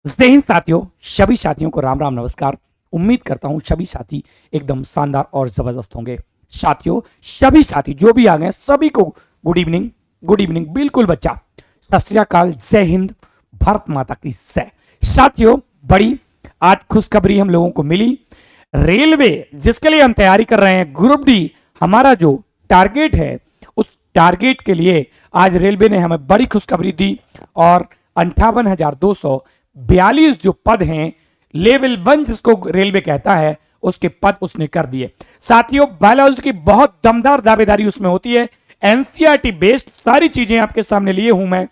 जय हिंद साथियों, सभी साथियों को राम राम नमस्कार। उम्मीद करता हूं सभी साथी एकदम शानदार और जबरदस्त होंगे। साथियों, सभी साथी जो भी आ गए सभी को गुड इवनिंग। गुड इवनिंग बिल्कुल बच्चा। सत श्री अकाल, जय हिंद, भारत माता की जय। साथियों, बड़ी आज खुशखबरी हम लोगों को मिली। रेलवे जिसके लिए हम तैयारी कर रहे हैं, ग्रुप डी हमारा जो टारगेट है, उस टारगेट के लिए आज रेलवे ने हमें बड़ी खुशखबरी दी और 58,242 जो पद हैं, लेवल 1 जिसको रेलवे कहता है, उसके पद उसने कर दिए। साथियों, बायोलॉजी की बहुत दमदार दावेदारी उसमें होती है। एनसीईआरटी बेस्ड सारी चीजें आपके सामने लिए हूं मैं।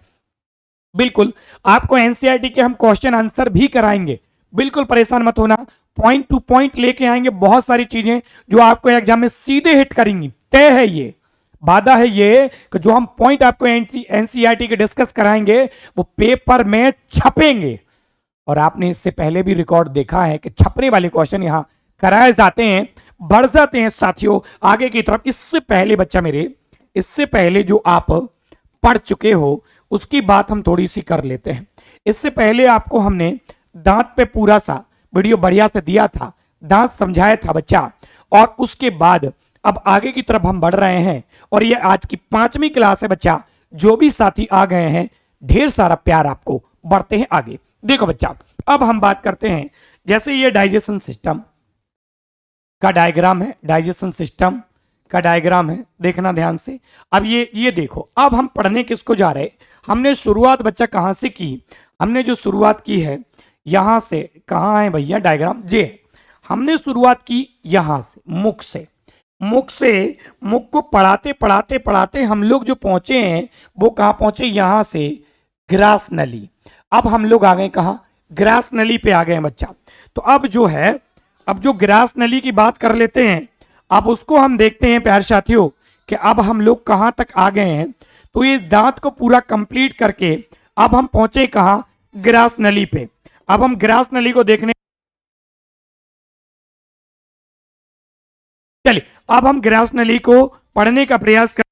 बिल्कुल आपको एनसीईआरटी के हम क्वेश्चन आंसर भी कराएंगे, बिल्कुल परेशान मत होना। पॉइंट टू पॉइंट लेके आएंगे बहुत सारी चीजें जो आपको एग्जाम में सीधे हिट करेंगी। तय है, ये वादा है ये कि जो हम पॉइंट आपको एनसीईआरटी के डिस्कस कराएंगे वो पेपर में छपेंगे। और आपने इससे पहले भी रिकॉर्ड देखा है कि छपने वाले क्वेश्चन यहां कराए जाते हैं, बढ़ जाते हैं साथियों आगे की तरफ। इससे पहले बच्चा मेरे, इससे पहले जो आप पढ़ चुके हो उसकी बात हम थोड़ी सी कर लेते हैं। इससे पहले आपको हमने दांत पे पूरा सा वीडियो बढ़िया से दिया था, दांत समझाया था बच्चा। और उसके बाद अब आगे की तरफ हम बढ़ रहे हैं और ये आज की 5वीं क्लास है बच्चा। जो भी साथी आ गए हैं, ढेर सारा प्यार आपको। बढ़ते हैं आगे। देखो बच्चा, अब हम बात करते हैं, जैसे ये डाइजेशन सिस्टम का डायग्राम है, डाइजेशन सिस्टम का डायग्राम है, देखना ध्यान से। अब ये देखो, अब हम पढ़ने किसको जा रहे हैं। हमने शुरुआत बच्चा कहां से की, हमने जो शुरुआत की है यहां से। कहां है भैया डायग्राम, जे हमने शुरुआत की यहां से, मुख से। मुख को पढ़ाते पढ़ाते पढ़ाते हम लोग जो पहुंचे हैं वो कहां पहुंचे, यहां से ग्रास नली। अब हम लोग आ गए कहां, ग्रास नली पे आ गए बच्चा। तो अब जो है, अब जो ग्रास नली की बात कर लेते हैं, अब उसको हम देखते हैं प्यारे साथियों कि अब हम लोग कहां तक आ गए हैं। तो ये दांत को पूरा कंप्लीट करके अब हम पहुंचे कहां, ग्रास नली पे। अब हम ग्रास नली को देखने, चलिए अब हम ग्रास नली को पढ़ने का प्रयास कर।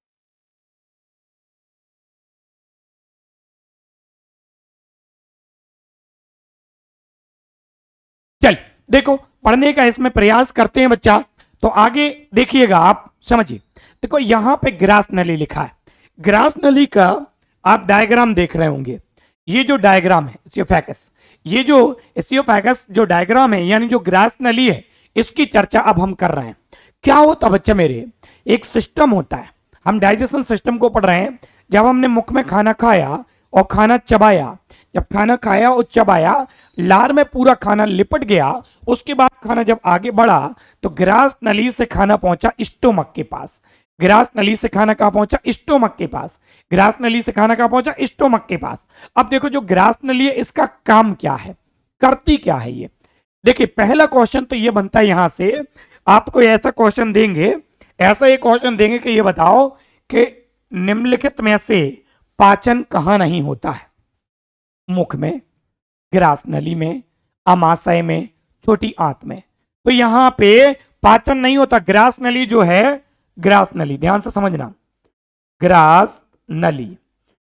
चल देखो, पढ़ने का इसमें प्रयास करते हैं बच्चा। तो आगे देखिएगा, आप समझिए। देखो यहां पे ग्रास नली लिखा है, ग्रास नली का आप डायग्राम देख रहे होंगे। ये जो डायग्राम है एसियोफेगस, ये जो एसियोफेगस जो डायग्राम है, यानी जो ग्रास नली है, इसकी चर्चा अब हम कर रहे हैं। क्या होता बच्चा मेरे, एक सिस्टम होता है, हम डाइजेशन सिस्टम को पढ़ रहे हैं। जब हमने मुख में खाना खाया और खाना चबाया, जब खाना खाया और चबाया, लार में पूरा खाना लिपट गया, उसके बाद खाना जब आगे बढ़ा तो ग्रास नली से खाना पहुंचा स्टोमक के पास। ग्रास नली से खाना कहां पहुंचा, स्टोमक के पास। ग्रास नली से खाना कहां पहुंचा, स्टोमक के पास। अब देखो जो ग्रास नली है, इसका काम क्या है, करती क्या है ये। देखिए पहला क्वेश्चन तो ये बनता है, यहां से आपको ऐसा क्वेश्चन देंगे, ऐसा एक क्वेश्चन देंगे कि ये बताओ कि निम्नलिखित में से पाचन कहां नहीं होता है। मुख में, ग्रास नली में, अमाशय में, छोटी आंत में। तो यहां पे पाचन नहीं होता। ग्रास नली जो है, ग्रास नली ध्यान से समझना, ग्रास नली,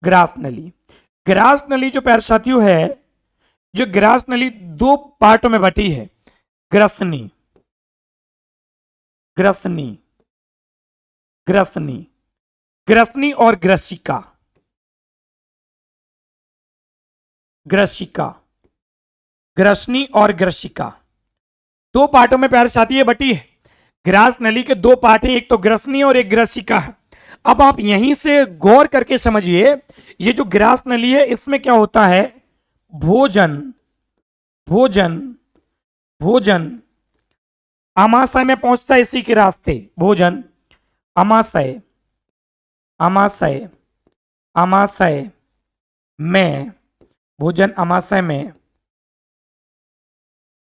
ग्रास नली, ग्रास नली जो प्यारे साथियों है, जो ग्रास नली दो पार्टों में बटी है, ग्रसनी, ग्रसनी, ग्रसनी, ग्रसनी और ग्रसिका, ग्रसिका, ग्रसनी और ग्रसिका, दो पार्टों में प्यारे साथी ये बटी है। ग्रास नली के दो पार्ट हैं, एक तो ग्रसनी और एक ग्रसिका है। अब आप यहीं से गौर करके समझिए, ये जो ग्रास नली है इसमें क्या होता है, भोजन, भोजन, भोजन अमाशय में पहुंचता है इसी के रास्ते। भोजन अमाशय, अमाशय, अमाशय में, भोजन अमाशय में,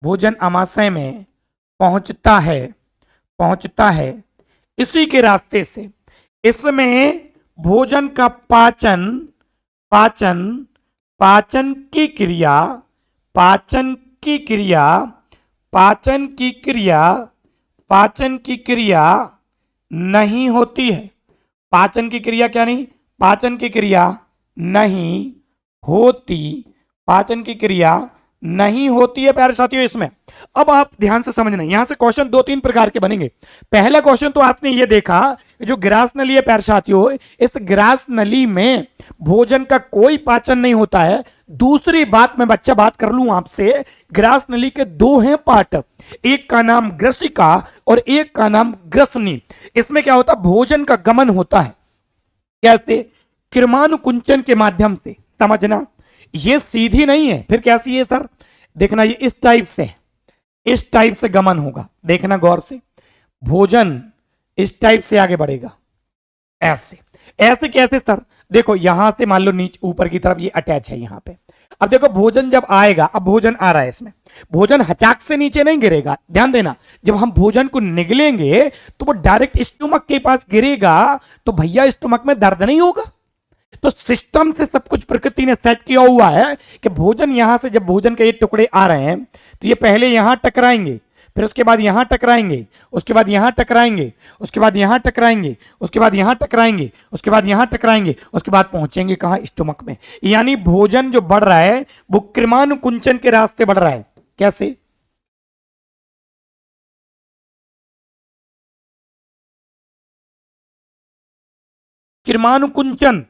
भोजन अमाशय में पहुंचता है, पहुंचता है इसी के रास्ते से। इसमें भोजन का पाचन, पाचन, पाचन की क्रिया, पाचन की क्रिया, पाचन की क्रिया, पाचन की क्रिया नहीं होती है। पाचन की क्रिया क्या नहीं, पाचन की क्रिया नहीं होती, पाचन की क्रिया नहीं होती है प्यारे साथियों इसमें। अब आप ध्यान से समझना, यहां से क्वेश्चन दो तीन प्रकार के बनेंगे। पहला क्वेश्चन तो आपने ये देखा, जो ग्रास नली है प्यारे साथियों, इस ग्रास नली में भोजन का कोई पाचन नहीं होता है। दूसरी बात मैं बच्चा बात कर लूं आपसे, ग्रास नली के दो हैं पार्ट, एक का नाम ग्रसिका और एक का नाम ग्रसनी। इसमें क्या होता है, भोजन का गमन होता है। कैसे? किरमानुकुंचन के माध्यम से। समझना, ये सीधी नहीं है, फिर कैसी है सर? देखना, ये इस टाइप से, इस टाइप से गमन होगा। देखना गौर से, भोजन इस टाइप से आगे बढ़ेगा, ऐसे। ऐसे कैसे सर? देखो यहां से मान लो नीचे ऊपर की तरफ ये अटैच है यहां पे। अब देखो भोजन जब आएगा, अब भोजन आ रहा है इसमें, भोजन हचाक से नीचे नहीं गिरेगा। ध्यान देना, जब हम भोजन को निगलेंगे तो वो डायरेक्ट स्टमक के पास गिरेगा, तो भैया स्टमक में दर्द नहीं होगा। तो सिस्टम से सब कुछ प्रकृति ने सेट किया हुआ है कि भोजन यहां से, जब भोजन के ये टुकड़े आ रहे हैं तो ये पहले यहां टकराएंगे, फिर उसके बाद यहां टकराएंगे, उसके बाद यहां टकराएंगे, उसके बाद यहां टकराएंगे, उसके बाद यहां टकराएंगे, उसके बाद यहां टकराएंगे, उसके बाद पहुंचेंगे कहां? स्टमक में। यानी भोजन जो बढ़ रहा है वो कृमानुकुंचन के रास्ते बढ़ रहा है। कैसे? कृमानुकुंचन,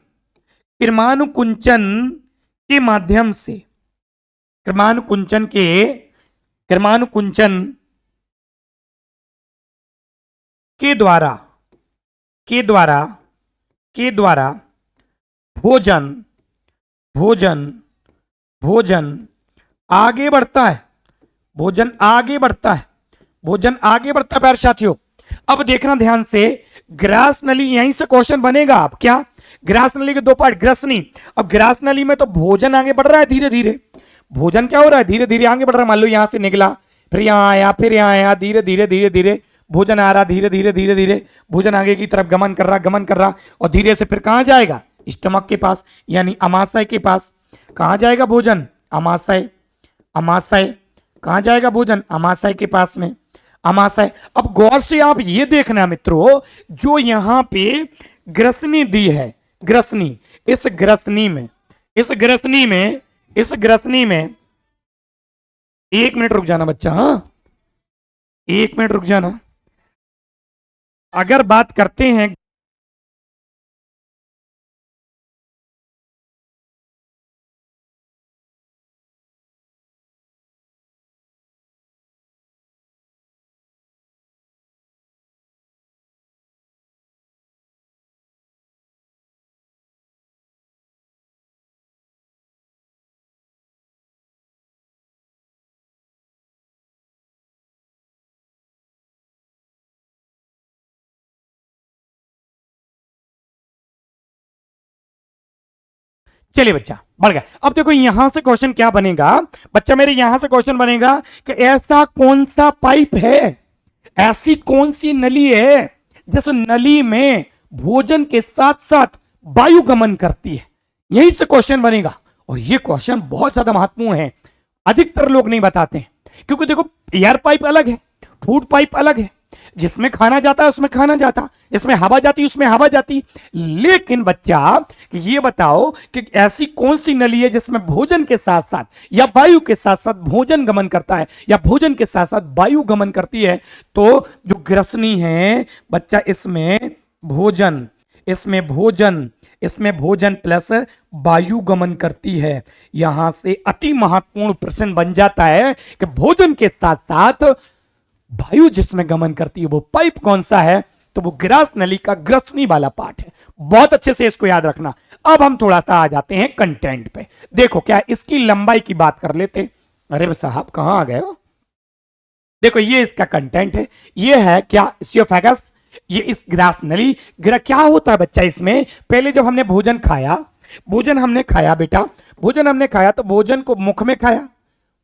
कृमानुकुंचन के माध्यम से, कृमानुकुंचन के, कृमानुकुंचन के द्वारा, के द्वारा, के द्वारा भोजन, भोजन, भोजन आगे बढ़ता है, भोजन आगे बढ़ता है, भोजन आगे बढ़ता है प्यारे साथियों। अब देखना ध्यान से, ग्रास नली, यहीं से क्वेश्चन बनेगा। अब क्या? ग्रास नली के दो पार्ट, ग्रसनी। अब ग्रास नली में तो भोजन आगे बढ़ रहा है धीरे धीरे, भोजन क्या हो रहा है? धीरे धीरे आगे बढ़ रहा है। मान लो यहां से निकला, फिर यहां आया, फिर यहां आया, धीरे धीरे धीरे धीरे भोजन आ रहा, धीरे धीरे धीरे धीरे भोजन आगे की तरफ गमन कर रहा, गमन कर रहा, और धीरे से फिर कहां जाएगा? स्टमक के पास, यानी अमाशय के पास। कहां जाएगा भोजन? अमाशय, अमाशय। कहां जाएगा भोजन? अमाशय के पास में, अमाशय। अब गौर से आप ये देखना मित्रों, जो यहां पे ग्रसनी दी है, ग्रसनी, इस ग्रसनी में, इस ग्रसनी में, इस ग्रसनी में, एक मिनट रुक जाना बच्चा, हाँ एक मिनट रुक जाना। अगर बात करते हैं, चलिए बच्चा बढ़ गया। अब देखो यहां से क्वेश्चन क्या बनेगा बच्चा मेरे, यहां से क्वेश्चन बनेगा कि ऐसा कौन सा पाइप है, ऐसी कौन सी नली है जिस नली में भोजन के साथ साथ वायु गमन करती है। यही से क्वेश्चन बनेगा, और ये क्वेश्चन बहुत ज्यादा महत्वपूर्ण है, अधिकतर लोग नहीं बताते हैं। क्योंकि देखो एयर पाइप अलग है, फूड पाइप अलग है, जिसमें खाना जाता है उसमें खाना जाता, जिसमें हवा जाती उसमें हवा जाती। लेकिन बच्चा ये बताओ कि ऐसी कौन सी नली है जिसमें भोजन के साथ साथ या वायु के साथ साथ भोजन गमन करता है, या भोजन के साथ साथ वायु गमन करती है। तो जो ग्रसनी है बच्चा, इसमें भोजन, इसमें भोजन, इसमें भोजन प्लस वायु गमन करती है। यहां से अति महत्वपूर्ण प्रश्न बन जाता है कि भोजन के साथ साथ वायु जिसमें गमन करती है वो पाइप कौन सा है? तो वो ग्रास नली का ग्रसनी वाला पार्ट है। बहुत अच्छे से इसको याद रखना। अब हम थोड़ा सा आ जाते हैं कंटेंट पे। देखो क्या इसकी लंबाई की बात कर लेते। अरे साहब कहां आ गए हो? देखो ये इसका कंटेंट है, ये है क्या? इसियोफेगस, ये इस ग्रास नली। क्या होता है बच्चा इसमें? पहले जब हमने भोजन खाया, भोजन हमने खाया बेटा, भोजन हमने खाया तो भोजन को मुख में खाया,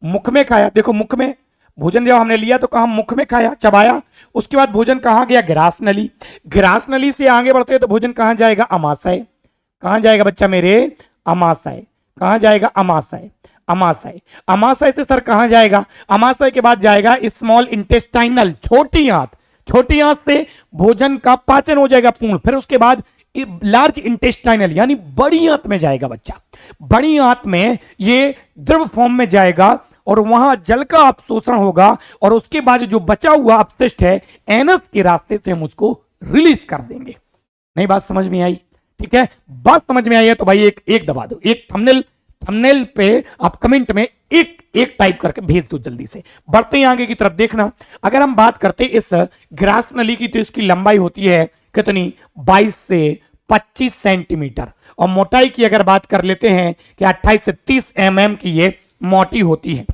मुख में खाया। देखो मुख में भोजन जब हमने लिया तो कहां? मुख में खाया, चबाया। उसके बाद भोजन कहां गया? ग्रास नली। ग्रास नली से आगे बढ़ते हैं तो भोजन कहां जाएगा? अमाशय। कहां जाएगा बच्चा मेरे? अमाशय। कहां जाएगा? अमाशय, अमाशय। अमाशय से सर कहां जाएगा? अमाशय के बाद जाएगा स्मॉल इंटेस्टाइनल, छोटी आंत। छोटी आंत से भोजन का पाचन हो जाएगा पूर्ण, फिर उसके बाद लार्ज इंटेस्टाइनल यानी बड़ी आंत में जाएगा बच्चा। बड़ी आंत में ये द्रव फॉर्म में जाएगा और वहां जल का अपशोषण होगा और उसके बाद जो बचा हुआ अपशिष्ट है एनस के रास्ते से हम उसको रिलीज कर देंगे। नहीं बात समझ में आई? ठीक है, बात समझ में आई है तो भाई एक दबा दो, एक थंबनेल पे आप कमेंट में एक टाइप करके भेज दो जल्दी से। बढ़ते हैं आगे की तरफ। देखना, अगर हम बात करते इस ग्रास नली की तो इसकी लंबाई होती है कितनी, 22 से 25 सेंटीमीटर, और मोटाई की अगर बात कर लेते हैं कि 28 से 30 mm की ये मोटी होती है।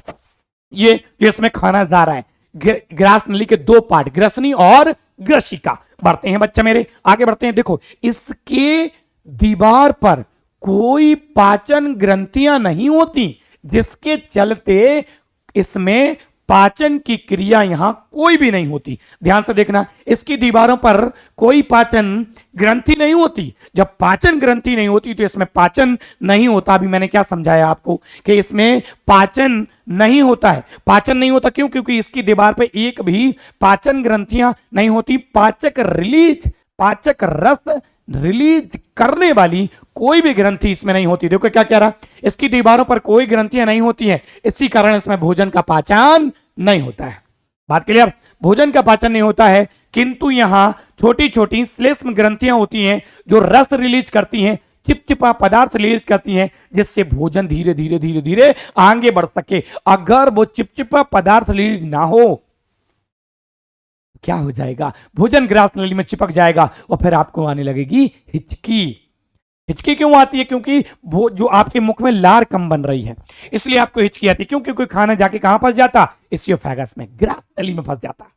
ये जो इसमें खाना जा रहा है ग्रास नली के दो पार्ट, ग्रसनी और ग्रसिका। बढ़ते हैं बच्चा मेरे, आगे बढ़ते हैं। देखो, इसके दीवार पर कोई पाचन ग्रंथियां नहीं होती, जिसके चलते इसमें पाचन की क्रिया यहां कोई भी नहीं होती। ध्यान से देखना, इसकी दीवारों पर कोई पाचन ग्रंथि नहीं होती। जब पाचन ग्रंथि नहीं होती तो इसमें पाचन नहीं होता। अभी मैंने क्या समझाया आपको कि इसमें पाचन नहीं होता है। पाचन नहीं होता क्यों? क्योंकि इसकी दीवार पे एक भी पाचन ग्रंथियां नहीं होती। पाचक रस रिलीज करने वाली कोई भी ग्रंथि इसमें नहीं होती। देखो क्या कह रहा, इसकी दीवारों पर कोई ग्रंथियां नहीं होती हैं, इसी कारण इसमें भोजन का पाचन नहीं होता है। बात क्लियर? भोजन का पाचन नहीं होता है, किंतु यहां छोटी छोटी श्लेष्म ग्रंथियां होती हैं जो रस रिलीज करती हैं, चिपचिपा पदार्थ रिलीज करती हैं, जिससे भोजन धीरे धीरे धीरे धीरे आगे बढ़ सके। अगर वो चिपचिपा पदार्थ रिलीज ना हो क्या हो जाएगा, भोजन ग्रास नली में चिपक जाएगा और फिर आपको आने लगेगी हिचकी। हिचकी क्यों आती है? क्योंकि वो जो आपके मुख में लार कम बन रही है, इसलिए आपको हिचकी आती है। क्यों? क्योंकि खाना जाके कहां फंस जाता, इसियोफेगस में, ग्रास नली में फंस जाता।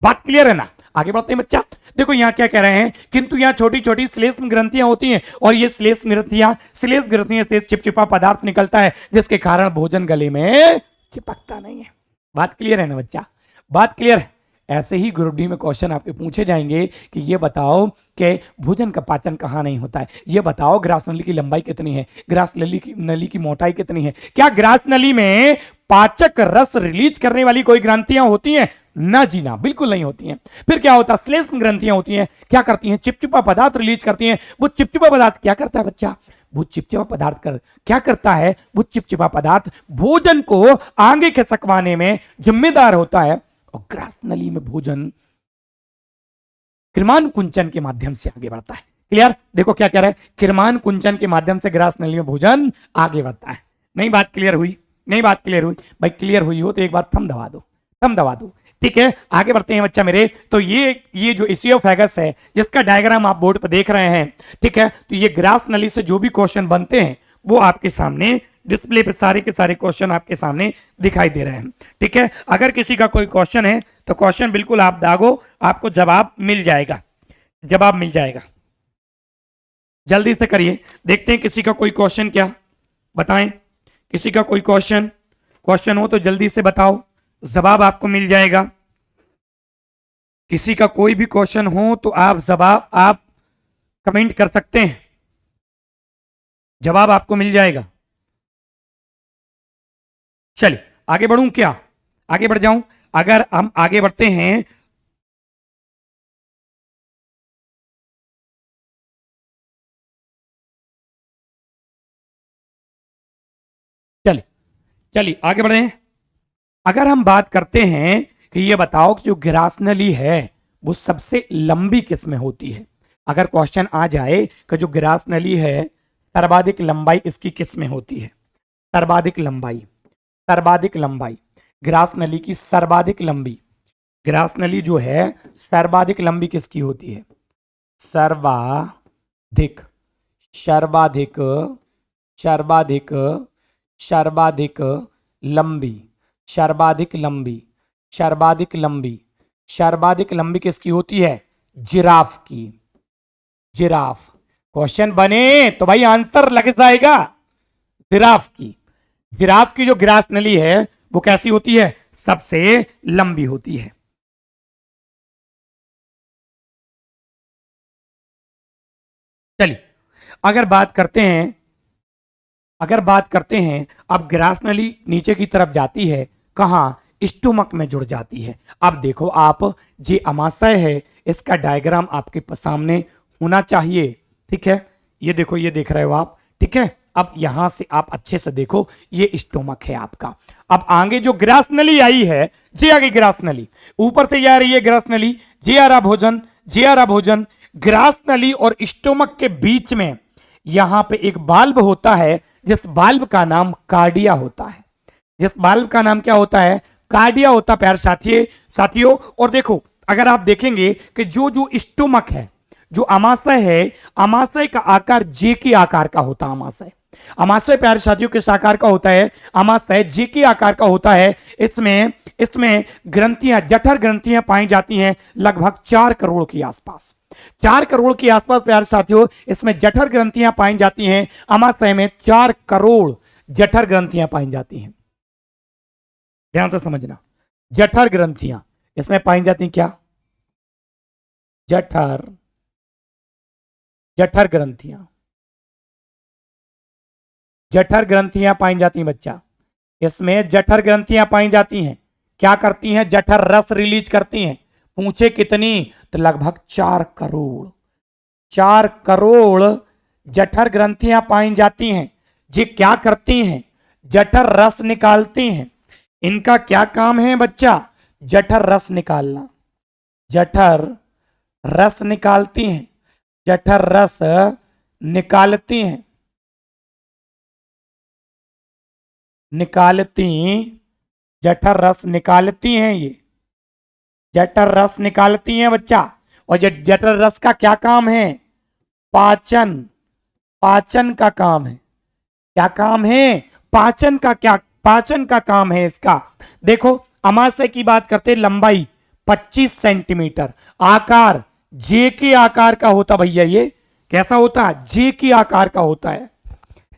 बात क्लियर है ना? आगे बढ़ते हैं बच्चा। देखो यहां क्या कह रहे हैं, किंतु यहां छोटी छोटी श्लेष्म ग्रंथियां होती हैं और ये श्लेष्म ग्रंथियां से चिपचिपा पदार्थ निकलता है, जिसके कारण भोजन गले में चिपकता नहीं है। बात क्लियर है ना बच्चा? बात क्लियर है? ऐसे ही ग्रुप डी में क्वेश्चन आपके पूछे जाएंगे कि ये बताओ कि भोजन का पाचन कहां नहीं होता है, ये बताओ ग्रास नली की लंबाई कितनी है, ग्रास नली की मोटाई कितनी है। क्या ग्रास नली में पाचक रस रिलीज करने वाली कोई ग्रंथियां होती हैं? ना जी ना, बिल्कुल नहीं होती हैं। फिर क्या होता है, श्लेष्म ग्रंथियां होती हैं, क्या करती हैं, चिपचिपा पदार्थ रिलीज करती हैं। वो चिपचिपा पदार्थ क्या करता है बच्चा, वो चिपचिपा पदार्थ क्या करता है, वो चिपचिपा पदार्थ भोजन को आगे खिसकवाने में जिम्मेदार होता है, और ग्रास नली में भोजन किरमान कुंचन के माध्यम से आगे बढ़ता है। क्लियर? देखो क्या कह रहा है, किरमान कुंचन के माध्यम से ग्रास नली में भोजन आगे बढ़ता है। नहीं बात क्लियर हुई? नहीं बात क्लियर हुई? भाई क्लियर हुई हो तो एक बार थंब दबा दो, थंब दबा दो। ठीक है, आगे बढ़ते हैं बच्चा मेरे। तो ये जो इसियोफेगस है, जिसका डायग्राम आप बोर्ड पर देख रहे हैं, ठीक है, तो ये ग्रास नली से जो भी क्वेश्चन बनते हैं वो आपके सामने डिस्प्ले पे सारे के सारे क्वेश्चन आपके सामने दिखाई दे रहे हैं। ठीक है, अगर किसी का कोई क्वेश्चन है तो क्वेश्चन बिल्कुल आप दागो, आपको जवाब मिल जाएगा, जवाब मिल जाएगा। जल्दी से करिए, देखते हैं किसी का कोई क्वेश्चन, क्या बताएं, किसी का कोई क्वेश्चन हो तो जल्दी से बताओ, जवाब आपको मिल जाएगा। किसी का कोई भी क्वेश्चन हो तो आप जवाब आप कमेंट कर सकते हैं, जवाब आपको मिल जाएगा। चलिए आगे बढ़ूं क्या, आगे बढ़ जाऊं? अगर हम आगे बढ़ते हैं, चलिए चलिए आगे बढ़े। अगर हम बात करते हैं कि ये बताओ कि जो ग्रास नली है वो सबसे लंबी किस में होती है। अगर क्वेश्चन आ जाए कि जो ग्रास नली है सर्वाधिक लंबाई इसकी किस में होती है, सर्वाधिक लंबाई, सर्वाधिक लंबाई ग्रास नली की, सर्वाधिक लंबी ग्रास नली जो है सर्वाधिक लंबी किसकी होती है, सर्वाधिक, सर्वाधिक, सर्वाधिक, सर्वाधिक लंबी, सर्वाधिक लंबी, सर्वाधिक लंबी, सर्वाधिक लंबी किसकी होती है, जिराफ की, जिराफ। क्वेश्चन बने तो भाई आंसर लग जाएगा, जिराफ की। जिराफ की जो ग्रास नली है वो कैसी होती है, सबसे लंबी होती है। चलिए अगर बात करते हैं, अगर बात करते हैं, अब ग्रास नली नीचे की तरफ जाती है, कहां, स्टोमक में जुड़ जाती है। अब देखो आप, जे अमाशय है इसका डायग्राम आपके सामने होना चाहिए, ठीक है, ये देखो, ये देख रहे हो आप, ठीक है, अब यहां से आप अच्छे से देखो, ये स्टोमक है आपका। अब आगे जो ग्रास नली आई है, जे आ गई ग्रास नली, ऊपर से जा रही है ग्रास नली, जे आ रहा भोजन, जे आ रहा भोजन। ग्रास नली और स्टोमक के बीच में यहां पे एक बाल्ब होता है, जिस बाल्ब का नाम कार्डिया होता है। जिस बाल्ब का नाम क्या होता है? कार्डिया होता है प्यारे साथियों। और देखो, अगर आप देखेंगे कि जो जो स्टोमक है, जो अमाशय है, अमाशय का आकार जे के आकार का होता है। अमाशय प्यारे साथियों किस आकार का होता है? अमाशय जे के आकार का होता है। इसमें ग्रंथियां, जठर ग्रंथियां पाई जाती हैं लगभग 4 करोड़ के आसपास। 4 करोड़ के आसपास प्यारे साथियों इसमें जठर ग्रंथियां पाई जाती हैं। अमाशय में 4 करोड़ जठर ग्रंथियां पाई जाती हैं। ध्यान से समझना, जठर ग्रंथियां इसमें पाई जाती हैं। क्या? जठर ग्रंथियां पाई जाती हैं बच्चा। इसमें जठर ग्रंथियां पाई जाती हैं। क्या करती हैं? जठर रस रिलीज करती हैं। पूछे कितनी? तो लगभग 4 करोड़ जठर ग्रंथियां पाई जाती हैं। ये क्या करती हैं? जठर रस निकालती हैं। इनका क्या काम है बच्चा? जठर रस निकालना। जठर रस निकालती हैं। जठर रस निकालती हैं। जठर रस निकालती हैं। ये जठर रस निकालती हैं बच्चा। और जठर रस का क्या काम है? पाचन का काम है। क्या काम है? पाचन का काम है इसका। देखो, अमाशय की बात करते, लंबाई 25 सेंटीमीटर, आकार जे के आकार का होता भैया। ये कैसा होता है? जे के आकार का होता है।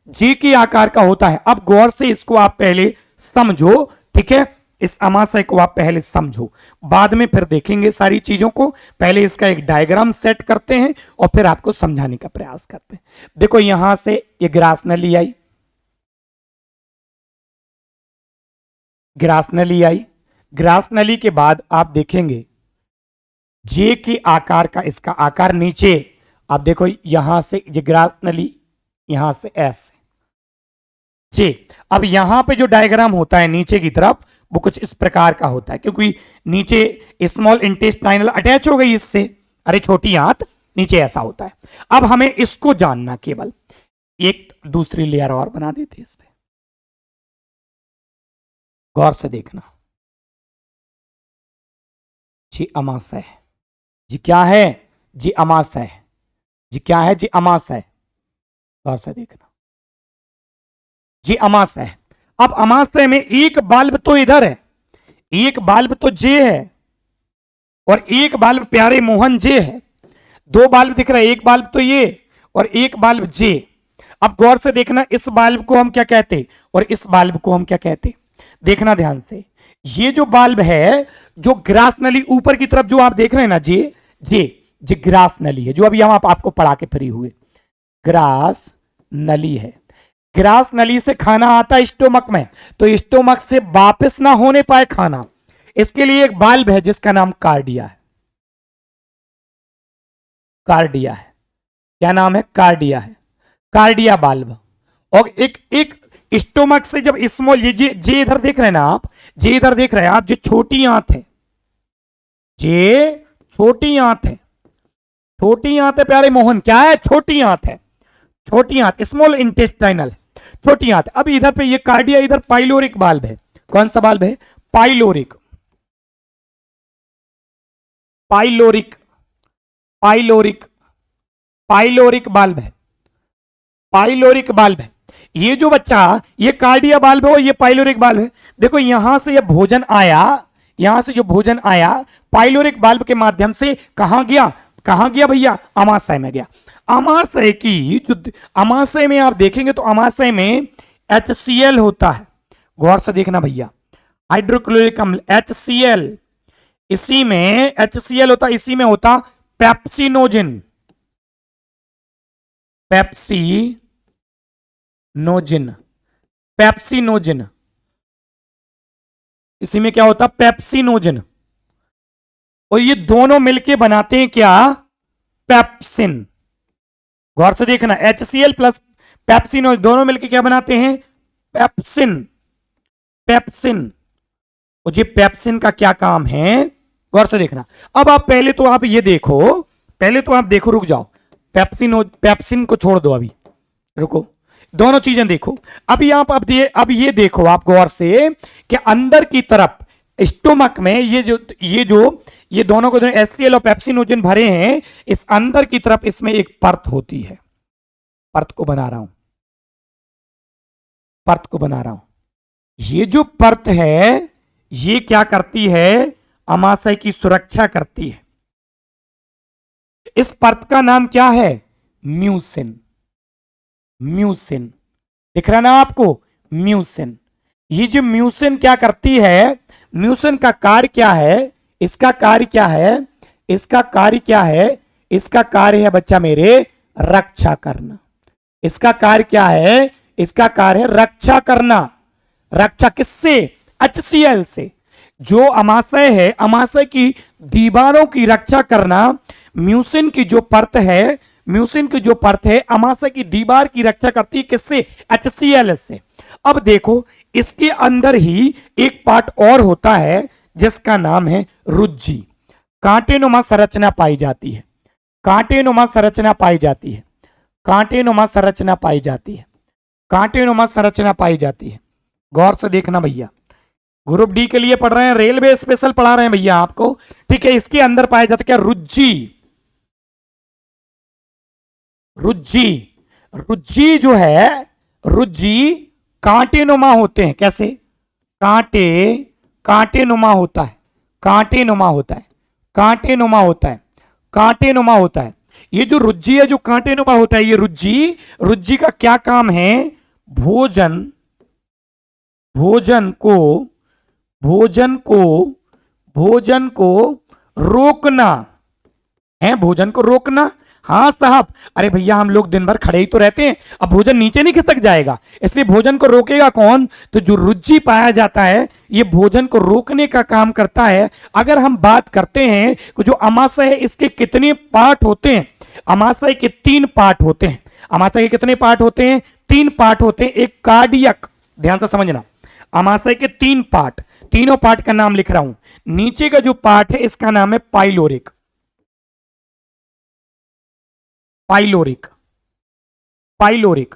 जे के आकार का होता है। अब गौर से इसको आप पहले समझो, ठीक है? इस अमाशय को आप पहले समझो, बाद में फिर देखेंगे सारी चीजों को। पहले इसका एक डायग्राम सेट करते हैं और फिर आपको समझाने का प्रयास करते हैं। देखो, यहां से ये ग्रास नली आई, ग्रास नली के बाद आप देखेंगे जे के आकार का इसका आकार नीचे। आप देखो, यहां से ये ग्रास नली, यहां से ऐसे जे। अब यहां पे जो डायग्राम होता है नीचे की तरफ, वो कुछ इस प्रकार का होता है, क्योंकि नीचे स्मॉल इंटेस्टाइनल अटैच हो गई इससे। अरे छोटी आंत, नीचे ऐसा होता है। अब हमें इसको जानना, केवल एक दूसरी लेयर और बना देते इस पे। गौर से देखना, जी अमाशय, जी क्या है? जी अमाशय। जी क्या है? जी अमाशय। गौर से देखना, जी अमाशय। अब अमाशय में एक बाल्ब तो इधर है, एक बाल्ब तो जे है, और एक बाल्ब प्यारे मोहन जे है। 2 बाल्ब दिख रहे हैं, एक बाल्ब तो ये और एक बाल्ब जे। अब गौर से देखना, इस बाल्ब को हम क्या कहते और इस बाल्ब को हम क्या कहते? देखना ध्यान से। ये जो बाल्ब है, जो ग्रास नली ऊपर की तरफ जो आप देख रहे हैं ना, जे ग्रास नली है, जो अभी हम आपको पढ़ा के फ्री हुए, ग्रास नली है। ग्रास नली से खाना आता है स्टोमक में, तो स्टोमक से वापस ना होने पाए खाना, इसके लिए एक बाल्ब है जिसका नाम कार्डिया है। क्या नाम है? कार्डिया बाल्ब। और एक स्टोमक से जब स्मॉल, जे इधर देख रहे हैं ना आप, जे इधर देख रहे हैं आप, जो छोटी आंत है, जे छोटी आंत है प्यारे मोहन। क्या है? छोटी आंत, स्मॉल इंटेस्टाइनल, छोटी आंत। अब इधर पे ये कार्डिया, इधर पाइलोरिक बाल्ब है। कौन सा बाल्ब है? पाइलोरिक बाल्ब है। ये जो बच्चा, ये कार्डिया बाल्ब है और ये पाइलोरिक बाल्ब है। देखो, यहां से भोजन आया, पाइलोरिक बाल्ब के माध्यम से कहां गया भैया? अमाशय में गया। अमाशय में आप देखेंगे तो अमाशय में HCl होता है। गौर से देखना भैया, हाइड्रोक्लोरिक अम्ल HCl, इसी में HCl होता, इसी में होता पेप्सिनोजिन। इसी में क्या होता? पेप्सिनोजिन। और ये दोनों मिलके बनाते हैं क्या? पेप्सिन। गौर से देखना, HCl प्लस पेप्सिन और दोनों मिलकर क्या बनाते हैं? पेप्सिन। पेप्सिन। और ये पेप्सिन का क्या काम है, गौर से देखना। अब आप पहले तो आप ये देखो, पहले तो आप देखो, रुक जाओ, पेप्सिन को छोड़ दो अभी, रुको, दोनों चीजें देखो। अभी आप अब ये देखो आप गौर से कि अंदर की तरफ स्टोमक में ये दोनों को HCl और पेप्सिनोजन भरे हैं, इस अंदर की तरफ इसमें एक परत होती है। परत को बना रहा हूं, परत को बना रहा हूं। ये जो परत है ये क्या करती है? अमाशय की सुरक्षा करती है। इस परत का नाम क्या है? म्यूसिन। म्यूसिन दिख रहा ना आपको? म्यूसिन। ये जो म्यूसिन क्या करती है? म्यूसिन का कार्य क्या है? इसका कार्य क्या है? इसका कार्य क्या है? इसका कार्य है बच्चा मेरे रक्षा करना। इसका कार्य क्या है? इसका कार्य है रक्षा करना। रक्षा किससे? HCl से। जो अमाशय है, अमाशय की दीवारों की रक्षा करना। म्यूसिन की जो परत है, म्यूसिन की जो परत है अमाशय की दीवार की रक्षा करती है, किससे? HCl से। अब देखो इसके अंदर ही एक पार्ट और होता है जिसका नाम है रुज्जी। कांटेनुमा संरचना पाई जाती है। कांटेनुमा संरचना पाई जाती है। कांटेनुमा संरचना पाई जाती है। कांटेनुमा संरचना पाई जाती है। गौर से देखना भैया, ग्रुप डी के लिए पढ़ रहे हैं, रेलवे स्पेशल पढ़ा रहे हैं भैया आपको, ठीक है। इसके अंदर पाया जाता है क्या? रुज्जी। रुज्जी। रुज्जी जो है, रुज्जी कांटेनुमा होते हैं। कैसे? कांटेनुमा होता है। कांटेनुमा होता है। कांटेनुमा होता है। कांटेनुमा होता है। ये जो रुज्जी है, जो कांटेनुमा होता है, ये रुज्जी का क्या काम है? भोजन को रोकना है। भोजन को रोकना। हाँ साहब, अरे भैया हम लोग दिन भर खड़े ही तो रहते हैं, अब भोजन नीचे नहीं खिसक जाएगा, इसलिए भोजन को रोकेगा कौन? तो जो रुज्जी पाया जाता है ये भोजन को रोकने का काम करता है। अगर हम बात करते हैं कि जो अमाशय है इसके कितने पार्ट होते हैं? अमाशय के 3 पार्ट होते हैं। अमाशय के कितने पार्ट होते हैं? 3 पार्ट होते हैं। एक कार्डियक, ध्यान से समझना, अमाशय के 3 पार्ट, तीनों पार्ट का नाम लिख रहा हूं। नीचे का जो पार्ट है इसका नाम है पाइलोरिक। पाइलोरिक, पाइलोरिक,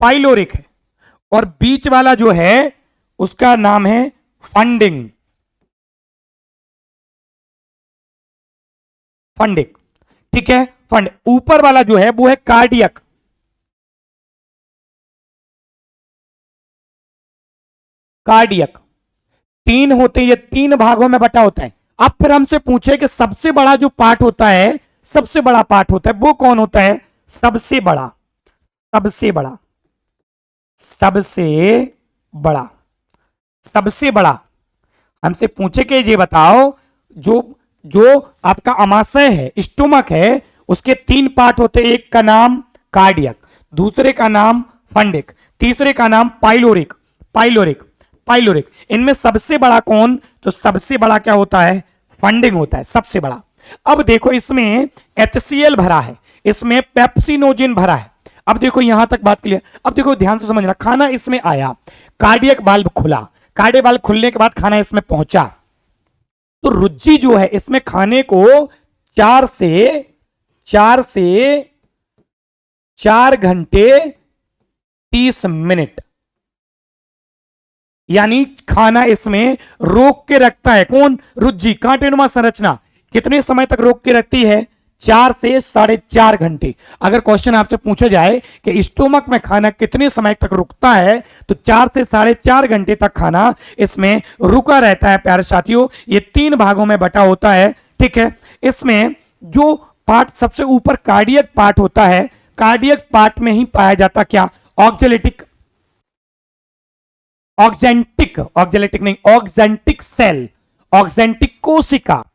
पाइलोरिक है। और बीच वाला जो है उसका नाम है फंडिंग। फंडिक, ठीक है, फंड। ऊपर वाला जो है वो है कार्डियक। कार्डियक 3 होते हैं, ये 3 भागों में बटा होता है। अब फिर हमसे पूछे कि सबसे बड़ा जो पार्ट होता है, सबसे बड़ा पार्ट होता है वो कौन होता है? सबसे बड़ा, सबसे बड़ा, सबसे बड़ा, सबसे बड़ा। हमसे पूछे कि ये बताओ, जो जो आपका अमाशय है, स्टोमक है, उसके 3 पार्ट होते हैं। एक का नाम कार्डियक, दूसरे का नाम फंडिक, तीसरे का नाम पाइलोरिक। Pyloric, pyloric. इनमें सबसे बड़ा कौन? तो सबसे बड़ा क्या होता है? फंडिंग होता है, सबसे बड़ा। अब देखो इसमें HCl भरा है, इसमें पेप्सिनोजिन भरा है। अब देखो यहां तक बात क्लियर। अब देखो ध्यान से समझना, खाना इसमें आया, कार्डियक वाल्व खुला, कार्डियक वाल्व खुलने के बाद खाना इसमें पहुंचा, तो रुज्जी जो है इसमें खाने को 4 से 4 घंटे 30 मिनट यानी खाना इसमें रोक के रखता है। कौन? रुज्जी। कांटेनुमा संरचना कितने समय तक रोक के रखती है? 4 से 4.5 घंटे। अगर क्वेश्चन आपसे पूछा जाए कि स्टोमक में खाना कितने समय तक रुकता है, तो 4 से 4.5 घंटे तक खाना इसमें रुका रहता है। प्यारे साथियों, ये 3 भागों में बटा होता है, ठीक है। इसमें जो पार्ट सबसे ऊपर कार्डियक पार्ट होता है, कार्डियक पार्ट में ही पाया जाता क्या? ऑक्जेलेटिक, ऑक्जेंटिक, ऑक्जेलेटिक नहीं, ऑक्जेंटिक सेल, ऑक्जेंटिक कोशिका।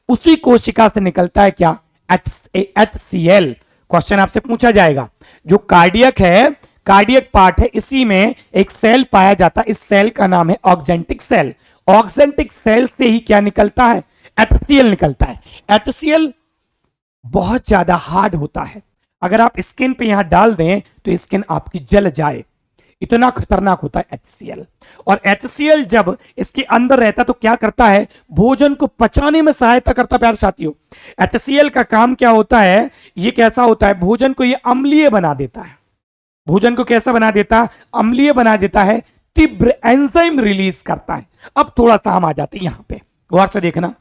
उसी कोशिका से निकलता है क्या? HCl। क्वेश्चन आपसे पूछा जाएगा, जो कार्डियक है, कार्डियक पार्ट है, इसी में एक सेल पाया जाता है, इस सेल का नाम है ऑक्जेंटिक सेल। ऑक्जेंटिक सेल से ही क्या निकलता है? HCl निकलता है। HCl बहुत ज्यादा हार्ड होता है, अगर आप स्किन पे यहां डाल दें तो स्किन आपकी जल जाए, इतना खतरनाक होता है HCl। और HCl जब इसके अंदर रहता तो क्या करता है, भोजन को पचाने में सहायता करता। प्यारे साथियों, HCl का काम क्या होता है, ये कैसा होता है, भोजन को ये अम्लीय बना देता है। भोजन को कैसा बना देता, अम्लीय बना देता है, तीव्र एंजाइम रिलीज करता है। अब थोड़ा सा हम आ जाते हैं यहां पे, गौर से देखना,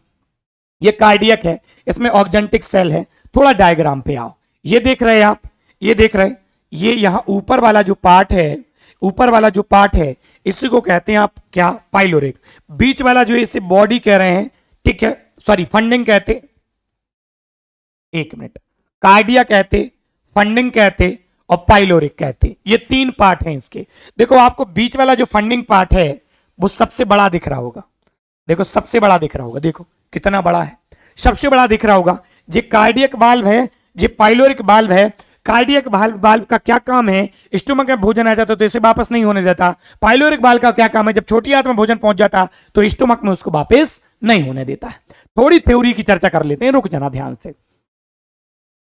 ये कार्डियक है, इसमें ऑक्जेंटिक सेल है। थोड़ा डायग्राम पे आओ, ये देख रहे हैं आप, ये देख रहे हैं, ये यहां ऊपर वाला जो पार्ट है, ऊपर वाला जो पार्ट है इसी को कहते हैं आप क्या, पाइलोरिक। बीच वाला जो इसे बॉडी कह रहे हैं, ठीक है, सॉरी फंडिंग कहते, एक मिनट, कार्डिया कहते, फंडिंग कहते और पाइलोरिक कहते, ये तीन पार्ट हैं इसके। देखो आपको बीच वाला जो फंडिंग पार्ट है वो सबसे बड़ा दिख रहा होगा, देखो सबसे बड़ा दिख रहा होगा, देखो कितना बड़ा है, सबसे बड़ा दिख रहा होगा। ये कार्डियक वाल्व है, ये पाइलोरिक वाल्व है। कार्डियक वाल्व का क्या काम है, स्टोमक में भोजन आ जाता तो इसे वापस नहीं होने देता। पाइलोरिक वाल्व का क्या काम है, जब छोटी आंत में भोजन पहुंच जाता तो स्टोमक में उसको वापस नहीं होने देता। थोड़ी थ्योरी की चर्चा कर लेते हैं, रुक जाना ध्यान से।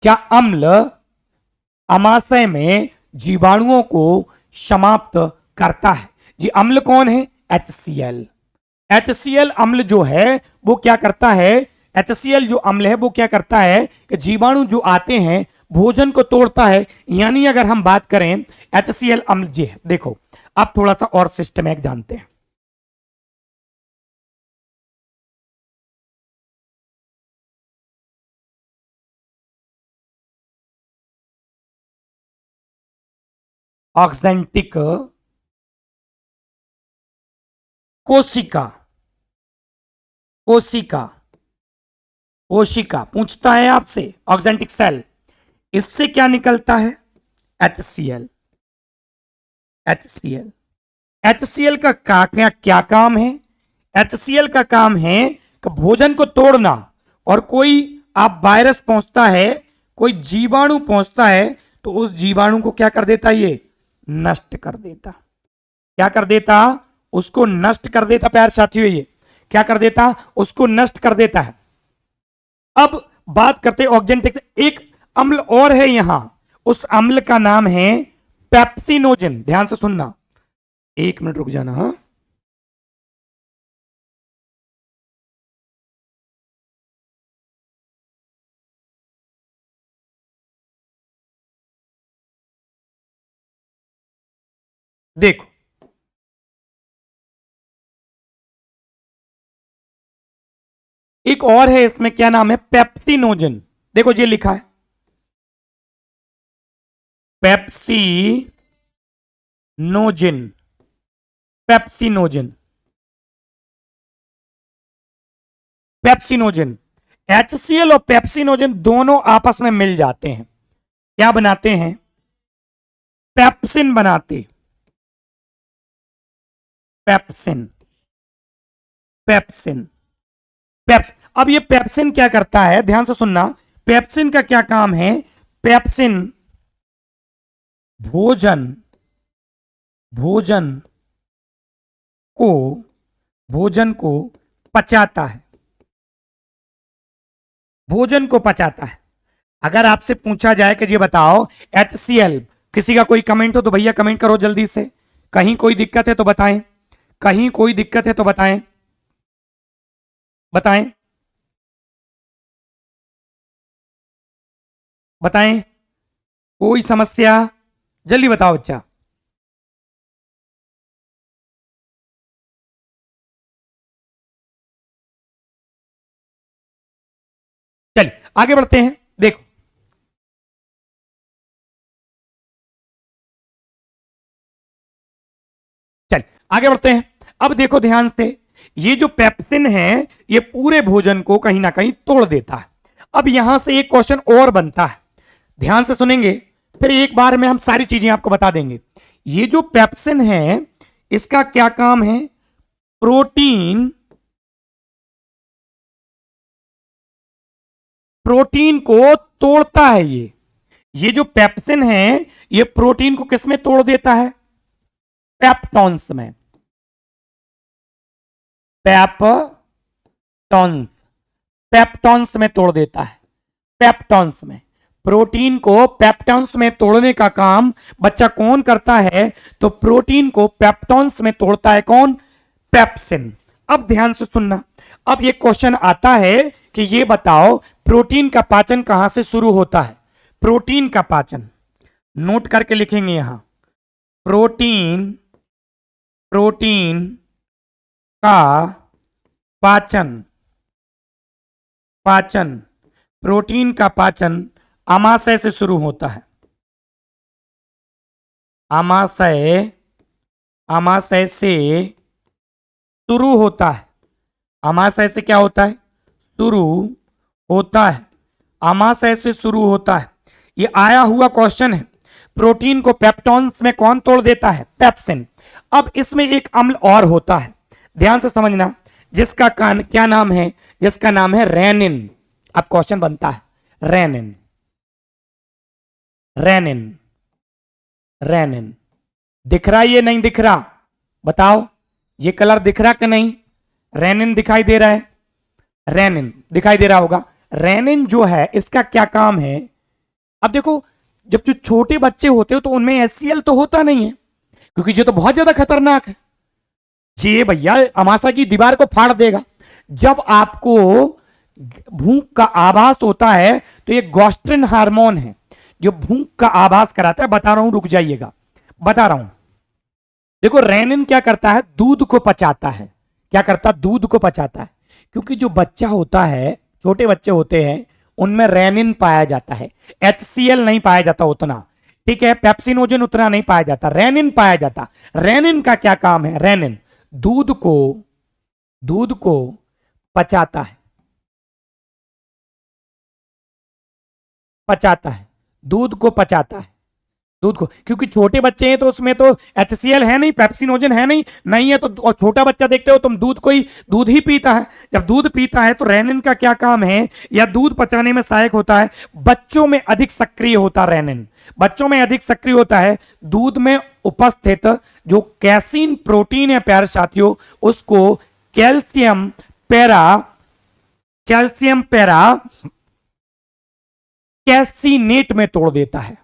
क्या अम्ल आमाशय में जीवाणुओं को समाप्त करता है? जी अम्ल कौन है, HCl। HCl अम्ल जो है वो क्या करता है, HCl जो अम्ल है वो क्या करता है कि जीवाणु जो आते हैं भोजन को तोड़ता है। यानी अगर हम बात करें HCl अम्ल जी है, देखो अब थोड़ा सा और सिस्टमैटिक जानते हैं। ऑक्जेंटिक कोशिका, कोशिका, कोशिका पूछता है आपसे, ऑक्जेंटिक सेल, इससे क्या निकलता है, HCl। HCl, HCl का क्या काम है, HCl का काम है कि भोजन को तोड़ना, और कोई आप वायरस पहुंचता है, कोई जीवाणु पहुंचता है तो उस जीवाणु को क्या कर देता, ये नष्ट कर देता। क्या कर देता, उसको नष्ट कर देता। प्यारे साथियों, ये क्या कर देता, उसको नष्ट कर देता है। अब बात करते हैं ऑक्जेंटिक, एक अम्ल और है यहां, उस अम्ल का नाम है पेप्सिनोजन। ध्यान से सुनना, एक मिनट रुक जाना, हाँ देखो, एक और है इसमें, क्या नाम है, पेप्सिनोजन। देखो ये लिखा है पेप्सिनोजन, पेप्सिनोजन, पेप्सिनोजन। HCl और पेप्सिनोजन दोनों आपस में मिल जाते हैं, क्या बनाते हैं, पेप्सिन बनाते, पेप्सिन, पेप्सिन, पेप्स। अब ये पेप्सिन क्या करता है, ध्यान से सुनना, पेप्सिन का क्या काम है, पेप्सिन भोजन, भोजन को, भोजन को पचाता है, भोजन को पचाता है। अगर आपसे पूछा जाए कि ये बताओ HCl, किसी का कोई कमेंट हो तो भैया कमेंट करो जल्दी से, कहीं कोई दिक्कत है तो बताएं, कहीं कोई दिक्कत है तो बताएं, बताएं, बताएं, कोई समस्या, जल्दी बताओ बच्चा। चलिए आगे बढ़ते हैं, देखो चल आगे बढ़ते हैं। अब देखो ध्यान से, ये जो पेप्सिन है ये पूरे भोजन को कहीं ना कहीं तोड़ देता है। अब यहां से एक क्वेश्चन और बनता है, ध्यान से सुनेंगे, फिर एक बार में हम सारी चीजें आपको बता देंगे। ये जो पेप्सिन है इसका क्या काम है, प्रोटीन, प्रोटीन को तोड़ता है। ये जो पेप्सिन है ये प्रोटीन को किसमें तोड़ देता है, पेप्टॉन्स में, पेप्टॉन्स, पेप्टॉन्स में तोड़ देता है, पेप्टॉन्स में। प्रोटीन को पेप्टॉन्स में तोड़ने का काम बच्चा कौन करता है? तो प्रोटीन को पेप्टॉन्स में तोड़ता है कौन? पेप्सिन। अब ध्यान से सुनना, अब ये क्वेश्चन आता है कि ये बताओ प्रोटीन का पाचन कहां से शुरू होता है? प्रोटीन का पाचन नोट करके लिखेंगे यहां, प्रोटीन का पाचन प्रोटीन का पाचन आमाशय से शुरू होता है। आमाशय से शुरू होता है। आमाशय से क्या होता है? शुरू होता है। आमाशय से शुरू होता है। ये आया हुआ क्वेश्चन है। प्रोटीन को पेप्टॉन्स में कौन तोड़ देता है? पेप्सिन। अब इसमें एक अम्ल और होता है, ध्यान से समझना, जिसका क्या नाम है? जिसका नाम है रेनिन। अब क्वेश्चन बनता है रेनिन। दिख रहा है ये नहीं दिख रहा? बताओ, ये कलर दिख रहा कि नहीं? रेनिन दिखाई दे रहा है? रेनिन दिखाई दे रहा होगा। रेनिन जो है इसका क्या काम है? अब देखो, जब जो छोटे बच्चे होते हो तो उनमें HCl तो होता नहीं है, क्योंकि ये तो बहुत ज्यादा खतरनाक है। ये भैया अमाशय की दीवार को फाड़ देगा। जब आपको भूख का आभास होता है तो ये गॉस्ट्रिन हार्मोन है जो भूख का आभास कराता है। बता रहा हूं, रुक जाइएगा, बता रहा हूं। देखो, रेनिन क्या करता है? दूध को पचाता है। क्या करता? दूध को पचाता है। क्योंकि जो बच्चा होता है, छोटे बच्चे होते हैं, उनमें रेनिन पाया जाता है, HCl नहीं पाया जाता उतना, ठीक है, पेप्सिनोजन उतना नहीं पाया जाता, रेनिन पाया जाता। रेनिन का क्या काम है? रेनिन दूध को पचाता है, दूध को पचाता है। दूध को, क्योंकि छोटे बच्चे हैं तो उसमें तो HCl है नहीं, पेप्सिनोजन है नहीं है तो, और छोटा बच्चा देखते हो तुम, दूध ही पीता है। जब दूध पीता है तो रेनिन का क्या काम है? या दूध पचाने में सहायक होता है। बच्चों में अधिक सक्रिय होता रेनिन, बच्चों में अधिक सक्रिय होता है। दूध में उपस्थित जो कैसीन प्रोटीन है प्यारे साथियों, उसको कैल्शियम पैरा कैसीनेट में तोड़ देता है।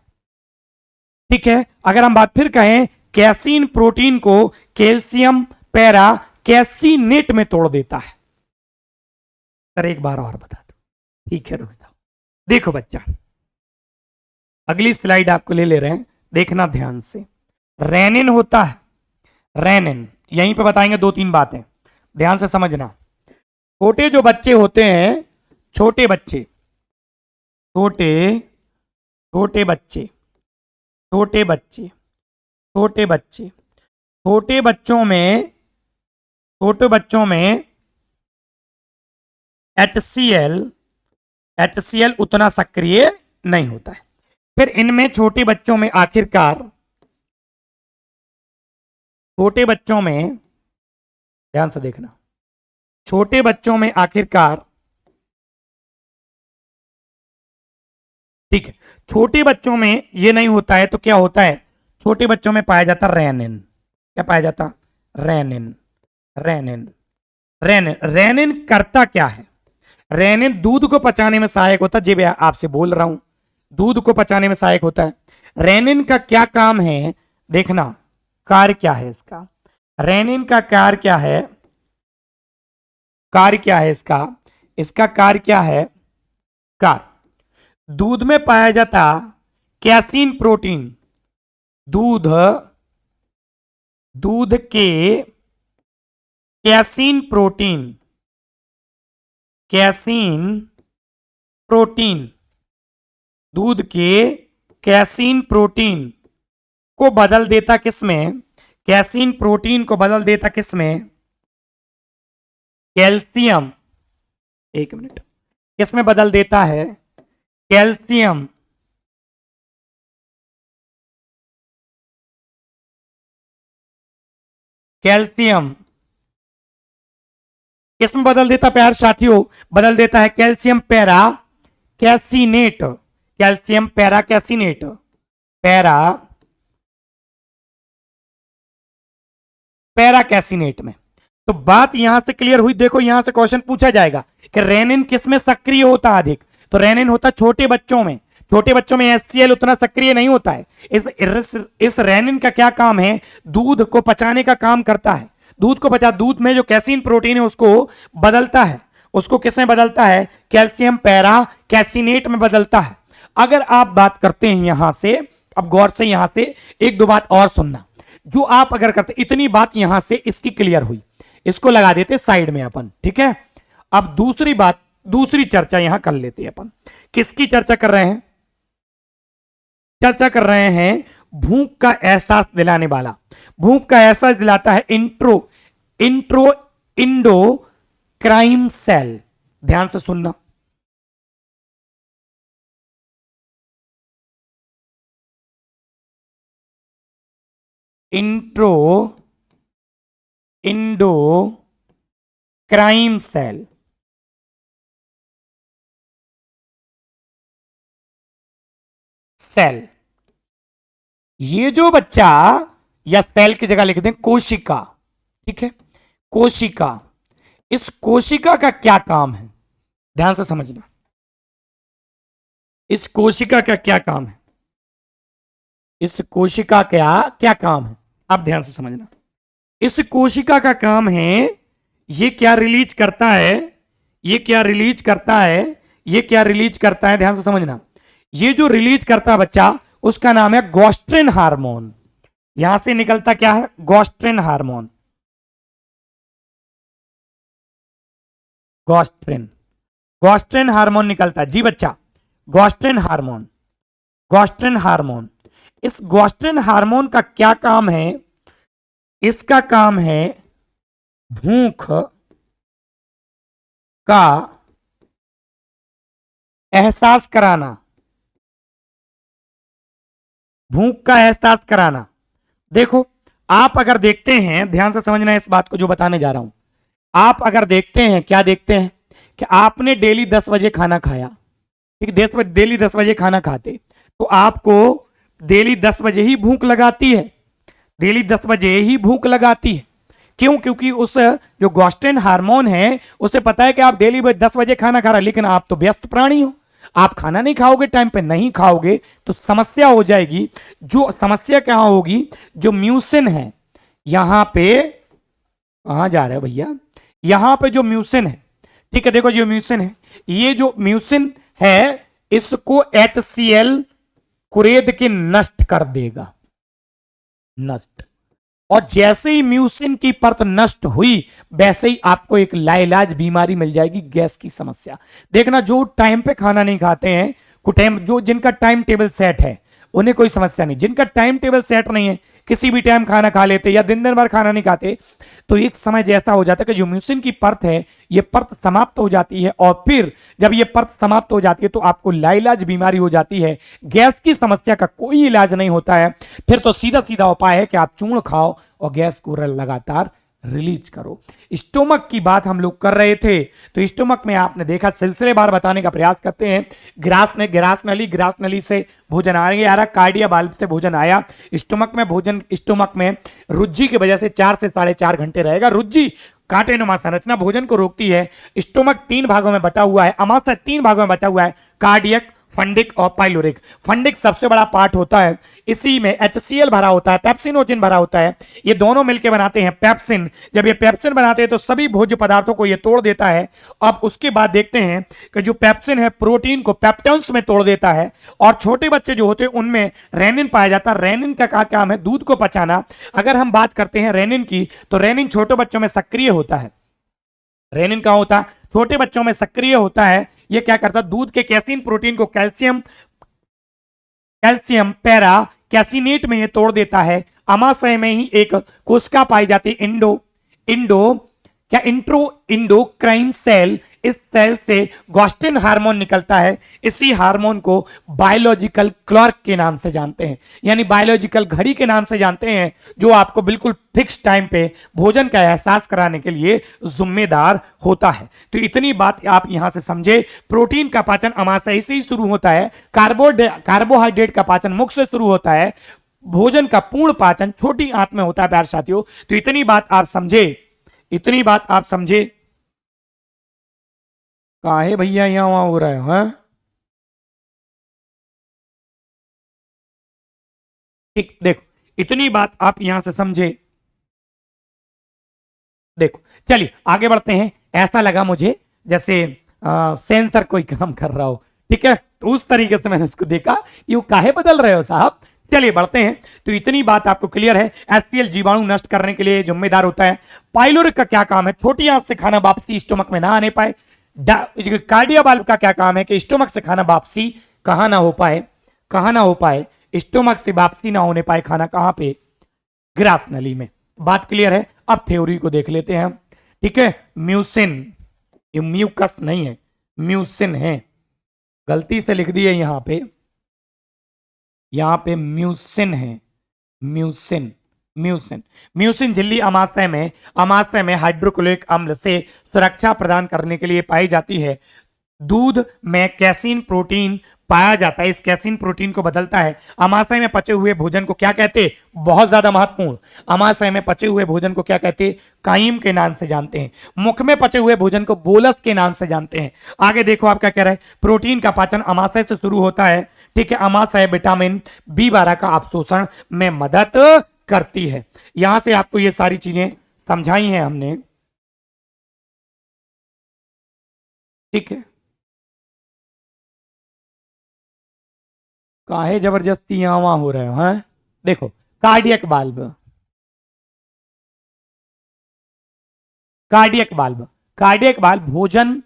ठीक है, अगर हम बात फिर कहें, कैसीन प्रोटीन को कैल्शियम पैरा कैसीनेट में तोड़ देता है। सर एक बार और बता दो। ठीक है, रुक जाओ। देखो बच्चा, अगली स्लाइड आपको ले रहे हैं, देखना ध्यान से। रेनिन होता है, रेनिन यहीं पे बताएंगे 2-3 बातें, ध्यान से समझना। छोटे जो बच्चे होते हैं, छोटे बच्चे छोटे बच्चों में HCl उतना सक्रिय नहीं होता है। फिर इनमें छोटे बच्चों में ध्यान से देखना, छोटे बच्चों में आखिरकार, ठीक है, छोटे बच्चों में ये नहीं होता है तो क्या होता है? छोटे बच्चों में पाया जाता रेनिन। क्या पाया जाता? रेनिन करता क्या है? रेनिन दूध को पचाने में सहायक होता है। जी भैया, आपसे बोल रहा हूं, दूध को पचाने में सहायक होता है। रेनिन का क्या काम है? देखना, कार्य क्या है इसका? रेनिन का कार्य क्या है? इसका कार्य क्या है? दूध में पाया जाता कैसीन प्रोटीन, दूध के कैसीन प्रोटीन, दूध के कैसीन प्रोटीन को बदल देता किसमें? कैसीन प्रोटीन को बदल देता किसमें? कैल्शियम। एक मिनट, किसमें बदल देता है? कैल्शियम। किसमें बदल देता प्यार साथियों? बदल देता है कैल्शियम पैरा कैसीनेट। पैरा कैसीनेट में। तो बात यहां से क्लियर हुई। देखो, यहां से क्वेश्चन पूछा जाएगा कि रेनिन किसमें सक्रिय होता अधिक? तो रेनिन होता छोटे बच्चों में। छोटे बच्चों में HCl उतना सक्रिय नहीं होता है। इस रेनिन का क्या काम है, दूध को पचाने का काम करता है। दूध में जो कैसीन प्रोटीन है उसको बदलता है। उसको किसमें बदलता है, कैल्शियम पैरा कैसिनेट में बदलता है। अगर आप बात करते हैं यहां से, अब गौर से यहां से एक दो बात और सुनना, जो आप अगर करते, इतनी बात यहां से इसकी क्लियर हुई, इसको लगा देते साइड में अपन, ठीक है। अब दूसरी बात, दूसरी चर्चा यहां कर लेते हैं अपन। किसकी चर्चा कर रहे हैं, चर्चा कर रहे हैं भूख का एहसास दिलाने वाला। भूख का एहसास दिलाता है इंडोक्राइन सेल। ध्यान से सुनना, इंडोक्राइन सेल। सेल, ये जो बच्चा, या सेल की जगह लिख दें कोशिका, ठीक है, कोशिका। इस कोशिका का क्या काम है, ध्यान से समझना, इस कोशिका का क्या काम है, इस कोशिका का क्या काम है, आप ध्यान से समझना। इस कोशिका का काम है, ये क्या रिलीज करता है, ये क्या रिलीज करता है, ये क्या रिलीज करता है, ध्यान से समझना। ये जो रिलीज करता है बच्चा, उसका नाम है गोस्ट्रिन हार्मोन। यहां से निकलता क्या है, गोस्ट्रिन हार्मोन। गोस्ट्रिन, गोस्ट्रिन हार्मोन निकलता है जी बच्चा, गोस्ट्रिन हार्मोन, गोस्ट्रिन हार्मोन। इस गोस्ट्रिन हार्मोन का क्या काम है, इसका काम है भूख का एहसास कराना, भूख का एहसास कराना। देखो, आप अगर देखते हैं, ध्यान से समझना इस बात को जो बताने जा रहा हूं। आप अगर देखते हैं, क्या देखते हैं, कि आपने डेली 10 बजे खाना खाया, ठीक है, डेली 10 बजे खाना खाते, तो आपको डेली 10 बजे ही भूख लगाती है, डेली 10 बजे ही भूख लगाती है। क्यों, क्योंकि उस जो गोस्ट्रिन हार्मोन है उसे पता है कि आप डेली 10 बजे खाना खा रहे हैं, लेकिन आप तो व्यस्त प्राणी हो, आप खाना नहीं खाओगे, टाइम पे नहीं खाओगे तो समस्या हो जाएगी। जो समस्या क्या होगी, जो म्यूसिन है, यहां पे, कहां जा रहे हो भैया, यहां पे जो म्यूसिन है, ठीक है, देखो जो म्यूसिन है, ये जो म्यूसिन है इसको HCl कुरेद के नष्ट कर देगा, नष्ट। और जैसे ही म्यूसिन की परत नष्ट हुई, वैसे ही आपको एक लाइलाज बीमारी मिल जाएगी, गैस की समस्या। देखना, जो टाइम पे खाना नहीं खाते हैं, जो जिनका टाइम टेबल सेट है उन्हें कोई समस्या नहीं। जिनका टाइम टेबल सेट नहीं है, किसी भी टाइम खाना खा लेते या दिन दिन भर खाना नहीं खाते, तो एक समय जैसा हो जाता है कि जो म्यूसिन की परत है, ये परत समाप्त हो जाती है, और फिर जब ये परत समाप्त हो जाती है तो आपको लाइलाज बीमारी हो जाती है। गैस की समस्या का कोई इलाज नहीं होता है। फिर तो सीधा सीधा उपाय है कि आप चूर्ण खाओ और गैस को लगातार रिलीज करो। स्टोमक की बात हम लोग कर रहे थे, तो स्टोमक में आपने देखा, सिलसिलेवार बताने का प्रयास करते हैं। ग्रास नली से भोजन आगे आ रहा, कार्डिया वाल्व से भोजन आया स्टोमक में। भोजन स्टोमक में रुज्जी की वजह से 4 से 4.5 घंटे रहेगा। रुज्जी कांटेनुमा संरचना भोजन को रोकती है। स्टोमक 3 भागों में बटा हुआ है, अमाशय 3 भागों में बटा हुआ है, कार्डियक, फंडिक और पाइलोरिक। फंडिक सबसे बड़ा पार्ट होता है, इसी में HCl भरा होता है, पेप्सिनोजिन भरा होता है, ये दोनों मिलकर बनाते हैं पेप्सिन। जब ये पेप्सिन बनाते हैं तो सभी भोज्य पदार्थों को ये तोड़ देता है। अब उसके बाद देखते हैं कि जो पेप्सिन है प्रोटीन को पेप्टॉन्स में तोड़ देता है, और छोटे बच्चे जो होते हैं उनमें रेनिन पाया जाता है। रेनिन का क्या काम है, दूध को पचाना। अगर हम बात करते हैं रेनिन की, तो रेनिन छोटे बच्चों में सक्रिय होता है। रेनिन कहां होता है, छोटे बच्चों में सक्रिय होता है। ये क्या करता है, दूध के कैसीन प्रोटीन को कैल्शियम पैरा कैसिनेट में ये तोड़ देता है। अमाशय में ही एक कोशिका पाई जाती है, इंडोक्राइन सेल। इस सेल से गोस्ट्रिन हार्मोन निकलता है। इसी हार्मोन को बायोलॉजिकल क्लॉक के नाम से जानते हैं, यानी बायोलॉजिकल घड़ी के नाम से जानते हैं, जो आपको बिल्कुल फिक्स टाइम पे भोजन का एहसास कराने के लिए जिम्मेदार होता है। तो इतनी बात आप यहां से समझे। प्रोटीन का पाचन अमाशय से ही शुरू होता है, कार्बोहाइड्रेट का पाचन मुख से शुरू होता है, भोजन का पूर्ण पाचन छोटी आंत में होता है प्यारे साथियों। तो इतनी बात आप समझे, इतनी बात आप समझे। काहे भैया यहां वहां हो रहा है, हाँ? ठीक, देखो इतनी बात आप यहां से समझे। देखो चलिए आगे बढ़ते हैं। ऐसा लगा मुझे जैसे सेंसर कोई काम कर रहा हो, ठीक है, तो उस तरीके से मैंने उसको देखा, ये काहे बदल रहे हो साहब। चलिए बढ़ते हैं। तो इतनी बात आपको क्लियर है, एचसीएल जीवाणु नष्ट करने के लिए जिम्मेदार होता है। पाइलोरिक का क्या काम है, छोटी आंत से खाना वापसी स्टोमक में ना आने पाए। कार्डिया वाल्व का क्या काम है कि स्टोमक से खाना वापसी कहां ना हो पाए, कहां ना हो पाए, स्टोमक से वापसी ना होने पाए खाना, कहां पे, ग्रास नली में। बात क्लियर है। अब थ्योरी को देख लेते हैं हम, ठीक है। म्यूसिन, ये म्यूकस नहीं है, म्यूसिन है, गलती से लिख दिए यहां पे म्यूसिन है, म्यूसिन, म्यूसिन। म्यूसिन झिल्ली अमाशय में हाइड्रोक्लोरिक अम्ल से सुरक्षा प्रदान करने के लिए पाई जाती है। दूध में कैसीन प्रोटीन पाया जाता है, इस कैसीन प्रोटीन को बदलता है। अमाशय में पचे हुए भोजन को क्या कहते, बहुत ज्यादा महत्वपूर्ण, अमाशय में पचे हुए भोजन को क्या कहते, काइम के नाम से जानते हैं। मुख में पचे हुए भोजन को बोलस के नाम से जानते हैं। आगे देखो आप क्या कह रहे हैं, प्रोटीन का पाचन अमाशय से शुरू होता है, ठीक है। अमाशय विटामिन B12 का अवशोषण में मदद करती है। यहां से आपको ये सारी चीजें समझाई हैं हमने, ठीक है। काहे जबरदस्ती यहां वहां हो रहे हो, हैं। देखो cardiac valve, cardiac valve, cardiac valve भोजन,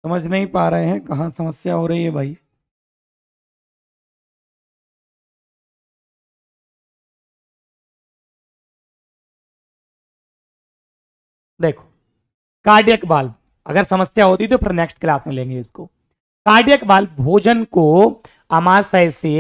समझ नहीं पा रहे हैं कहां समस्या हो रही है भाई। देखो कार्डियक वाल्व, अगर समस्या होती तो फिर नेक्स्ट क्लास में लेंगे इसको। कार्डियक वाल्व भोजन को अमाशय से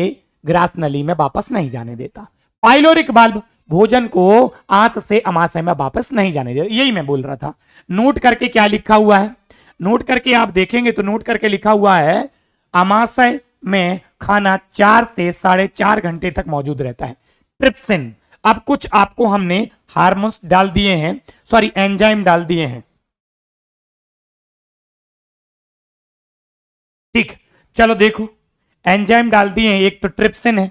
ग्रास नली में वापस नहीं जाने देता। पाइलोरिक वाल्व भोजन को आंत से अमाशय में वापस नहीं जाने देता। यही मैं बोल रहा था। नोट करके क्या लिखा हुआ है, नोट करके आप देखेंगे तो नोट करके लिखा हुआ है, अमाशय में खाना 4 से 4.5 घंटे तक मौजूद रहता है। ट्रिप्सिन, अब कुछ आपको हमने हार्मोन्स डाल दिए हैं, सॉरी एंजाइम डाल दिए हैं, ठीक। चलो देखो एंजाइम डाल दिए हैं, एक तो ट्रिप्सिन है।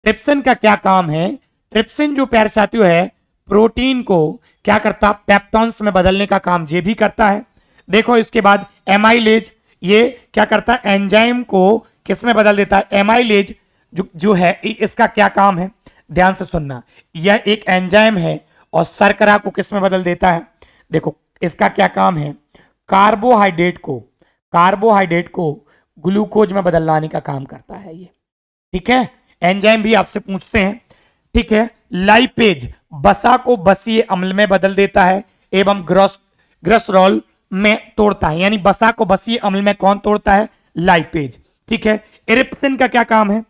ट्रिप्सिन का क्या काम है, ट्रिप्सिन जो प्यारे साथियों है, प्रोटीन को क्या करता, पेप्टॉन्स में बदलने का काम ये भी करता है। देखो इसके बाद एमाइलेज, ये क्या करता है, एंजाइम को किस में बदल देता है, एमाइलेज जो है, इसका क्या काम है, ध्यान से सुनना। यह एक एंजाइम है और शर्करा को किस में बदल देता है, देखो इसका क्या काम है, कार्बोहाइड्रेट को, कार्बोहाइड्रेट को ग्लूकोज में बदलने का काम करता है ये, ठीक है। एंजाइम भी आपसे पूछते हैं, ठीक है। लाइपेज बसा को बसीय अम्ल में बदल देता है एवं ग्रसरॉल में तोड़ता है, यानी बसा को बसीय अम्ल में कौन तोड़ता है, लाइपेज, ठीक है। इरिप्सिन का क्या काम है,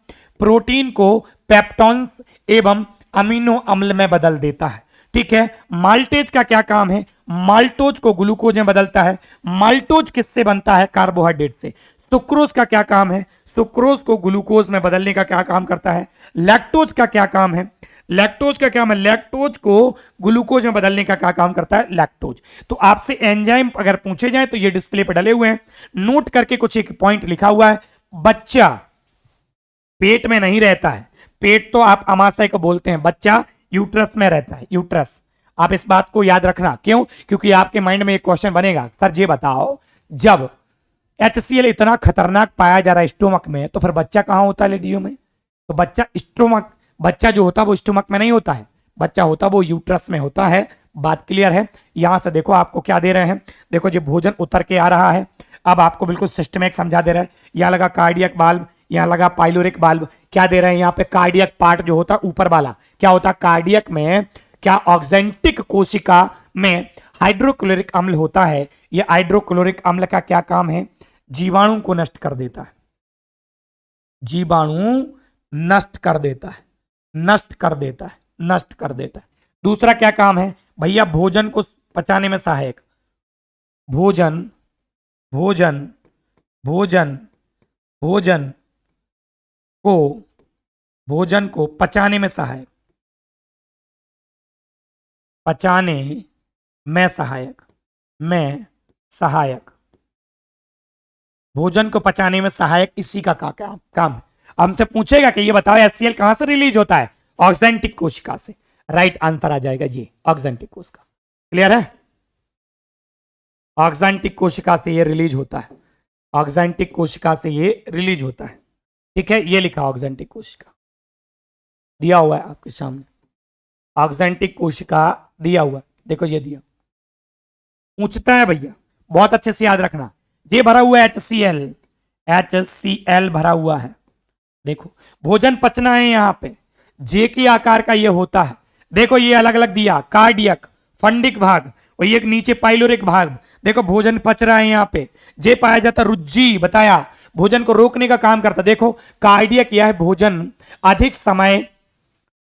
प्रोटीन को पेप्टॉन्स एवं अमीनो अम्ल में बदल देता है, ठीक है। माल्टेज का क्या काम है, माल्टोज को ग्लूकोज में बदलता है। माल्टोज किससे बनता है, कार्बोहाइड्रेट से। सुक्रोज का क्या काम है, सुक्रोज को ग्लूकोज में बदलने का क्या काम करता है। लैक्टोज का क्या काम है, लैक्टोज का क्या है, लैक्टोज को ग्लूकोज में बदलने का क्या काम करता है, लैक्टोज। तो आपसे एंजाइम अगर पूछे जाए तो ये डिस्प्ले पर डले हुए हैं, नोट करके कुछ एक पॉइंट लिखा हुआ है। बच्चा पेट में नहीं रहता है, पेट तो आप अमाशय को बोलते हैं, बच्चा यूट्रस में रहता है, यूट्रस। आप इस बात को याद रखना, क्यों, क्योंकि आपके माइंड में एक क्वेश्चन बनेगा, सर ये बताओ जब HCl इतना खतरनाक पाया जा रहा है स्टोमक में, तो फिर बच्चा कहां होता है लेडियो में, तो बच्चा स्टोमक, बच्चा जो होता है वो स्टोमक में नहीं होता है, बच्चा होता वो यूट्रस में होता है। बात क्लियर है। यहां से देखो आपको क्या दे रहे हैं, देखो जो भोजन उतर के आ रहा है, अब आपको बिल्कुल सिस्टमैटिक समझा दे रहा है। यहां लगा कार्डियक वाल्व, यहां लगा पाइलोरिक वाल्व, क्या दे रहे हैं यहाँ पे, कार्डियक पार्ट जो होता है ऊपर वाला क्या होता है, कार्डियक में क्या ऑक्जेंटिक कोशिका में हाइड्रोक्लोरिक अम्ल होता है। यह हाइड्रोक्लोरिक अम्ल का क्या काम है, जीवाणु को नष्ट कर देता है, जीवाणु नष्ट कर देता है, नष्ट कर देता है, नष्ट कर देता है। दूसरा क्या काम है भैया, भोजन को पचाने में सहायक, भोजन भोजन भोजन भोजन भोजन को पचाने में सहायक, पचाने में सहायक, में सहायक, भोजन को पचाने में सहायक इसी का काम है। हमसे पूछेगा कि ये बताओ HCl कहां से रिलीज होता है? ऑक्जेंटिक कोशिका से। राइट आंसर आ जाएगा जी, ऑक्जेंटिक कोशिका। क्लियर है? ऑक्जेंटिक कोशिका से ये रिलीज होता है, ऑक्जेंटिक कोशिका से ये रिलीज होता है। ठीक है, ये लिखा ऑक्जेंटिक कोशिका दिया हुआ है आपके सामने, ऑक्जेंटिक कोशिका दिया हुआ है, देखो ये दिया। पूछता है भैया, बहुत अच्छे से याद रखना, ये भरा हुआ है HCl, HCl भरा हुआ है। देखो भोजन पचना है, यहां पे जे के आकार का ये होता है। देखो ये अलग अलग दिया, कार्डियक, फंडिक भाग और ये नीचे पाइलोरिक भाग। देखो भोजन पच रहा है, यहाँ पे जे पाया जाता रुज्जी, बताया भोजन को रोकने का काम करता। देखो कार्डियक यह है, भोजन अधिक समय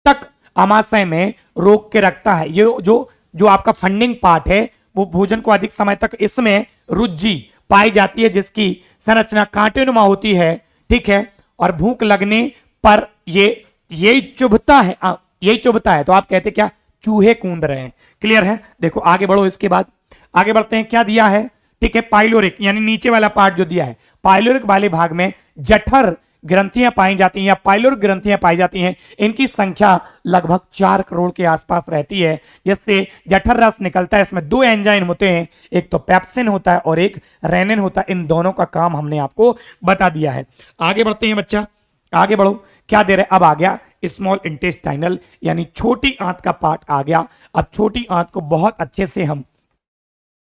तक आमाशय में रोक के रखता है। ये जो आपका फंडिंग पार्ट है वो भोजन को अधिक समय तक, इसमें रुज्जी पाई जाती है जिसकी संरचना कांटेनुमा होती है। ठीक है, और भूख लगने पर यही चुभता है, यही चुभता है, तो आप कहते क्या? चूहे कूद रहे हैं। क्लियर है? देखो आगे बढ़ो, इसके बाद आगे बढ़ते हैं, क्या दिया है? ठीक है, पाइलोरिक यानी नीचे वाला पार्ट जो दिया है, पाइलोरिक वाले भाग में जठर ग्रंथियां पाई जाती हैं या पाइलोरिक ग्रंथियां पाई जाती हैं। इनकी संख्या लगभग 4 करोड़ के आसपास रहती है, जिससे जठर रस निकलता है। इसमें 2 एंजाइम होते हैं, एक तो पेप्सिन होता है और एक रेनिन होता है। इन दोनों का काम हमने आपको बता दिया है। आगे बढ़ते हैं बच्चा, आगे बढ़ो, क्या दे रहे? अब आ गया स्मॉल इंटेस्टाइनल यानी छोटी आंत का पार्ट आ गया। अब छोटी आंत को बहुत अच्छे से हम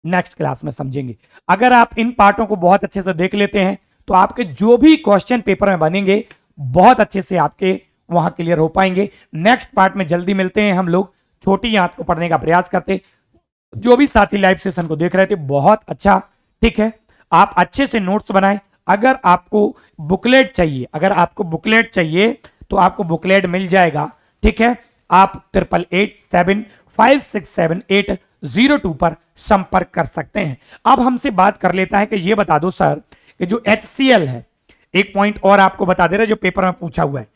नेक्स्ट क्लास में समझेंगे। अगर आप इन पार्टों को बहुत अच्छे से देख लेते हैं तो आपके जो भी क्वेश्चन पेपर में बनेंगे बहुत अच्छे से आपके वहां क्लियर हो पाएंगे। नेक्स्ट पार्ट में जल्दी मिलते हैं हम लोग, छोटी आंत को पढ़ने का प्रयास करते। जो भी साथी लाइव सेशन को देख रहे थे बहुत अच्छा, ठीक है, आप अच्छे से नोट्स बनाएं। अगर आपको बुकलेट चाहिए, अगर आपको बुकलेट चाहिए तो आपको बुकलेट मिल जाएगा। ठीक है, आप 8887567802 पर संपर्क कर सकते हैं। अब हमसे बात कर लेता है कि ये बता दो सर कि जो HCl है, एक पॉइंट और आपको बता दे रहे जो पेपर में पूछा हुआ है।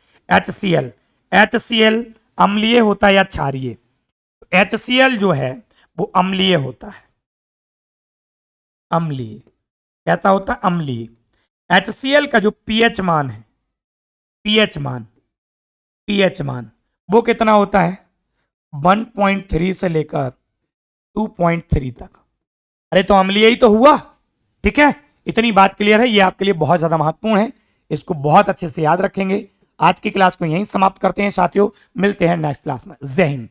HCl अम्लीय होता है या क्षारीय? HCl जो है वो अम्लीय होता है, अम्लीय। कैसा होता है? अम्लीय। HCl का जो pH मान है, pH मान वो कितना होता है? 1.3 से लेकर 2.3 तक। अरे तो अम्लीय ही तो हुआ। ठीक है, इतनी बात क्लियर है, ये आपके लिए बहुत ज्यादा महत्वपूर्ण है, इसको बहुत अच्छे से याद रखेंगे। आज की क्लास को यहीं समाप्त करते हैं साथियों, मिलते हैं नेक्स्ट क्लास में। जय हिंद।